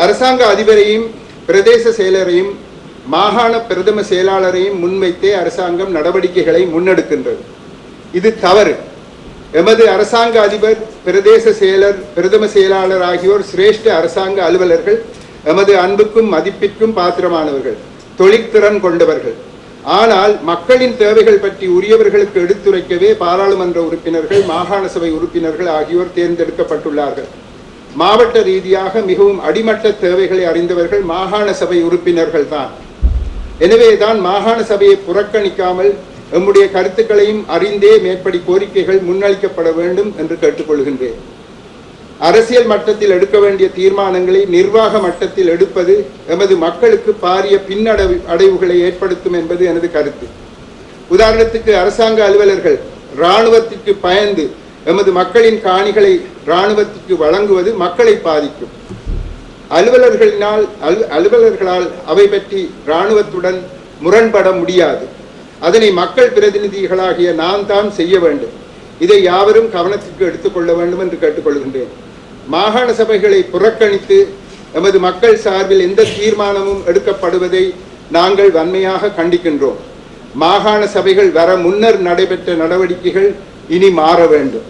அரசாங்க அதிபரையும் பிரதேச செயலரையும் மாகாண பிரதம செயலாளரையும் முன்வைத்தே அரசாங்கம் நடவடிக்கைகளை முன்னெடுக்கின்றது. இது தவறு. எமது அரசாங்க அதிபர், பிரதேச செயலர், பிரதம செயலாளர் ஆகியோர் சிரேஷ்ட அரசாங்க அலுவலர்கள், எமது அன்புக்கும் மதிப்பிற்கும் பாத்திரமானவர்கள், தொழிற்திறன் கொண்டவர்கள். ஆனால் மக்களின் தேவைகள் பற்றி உரியவர்களுக்கு எடுத்துரைக்கவே பாராளுமன்ற உறுப்பினர்கள், மாகாண சபை உறுப்பினர்கள் ஆகியோர் தேர்ந்தெடுக்கப்பட்டுள்ளார்கள். மாவட்ட ரீதியாக மிகவும் அடிமட்ட தேவைகளை அறிந்தவர்கள் மாகாண சபை உறுப்பினர்கள் தான். எனவேதான் மாகாண சபையை புறக்கணிக்காமல் எம்முடைய கருத்துக்களையும் அறிந்தே மேற்படி கோரிக்கைகள் முன்னளிக்கப்பட வேண்டும் என்று கேட்டுக்கொள்கின்றேன். அரசியல் மட்டத்தில் எடுக்க வேண்டிய தீர்மானங்களை நிர்வாக மட்டத்தில் எடுப்பது எமது மக்களுக்கு பாரிய பின்னடைவுகளை ஏற்படுத்தும் என்பது எனது கருத்து. உதாரணத்துக்கு, அரசாங்க அலுவலர்கள் இராணுவத்திற்கு பயந்து எமது மக்களின் காணிகளை இராணுவத்திற்கு வழங்குவது மக்களை பாதிக்கும். அலுவலர்களால் அவை பற்றி இராணுவத்துடன் முரண்பட முடியாது. அதனை மக்கள் பிரதிநிதிகளாகிய நான் தான் செய்ய வேண்டும். இதை யாவரும் கவனத்திற்கு எடுத்துக்கொள்ள வேண்டும் என்று கேட்டுக்கொள்கின்றேன். மாகாண சபைகளை புறக்கணித்து எமது மக்கள் சார்பில் எந்த தீர்மானமும் எடுக்கப்படுவதை நாங்கள் வன்மையாக கண்டிக்கின்றோம். மாகாண சபைகள் வர முன்னர் நடைபெற்ற நடவடிக்கைகள் இனி மாற வேண்டும்.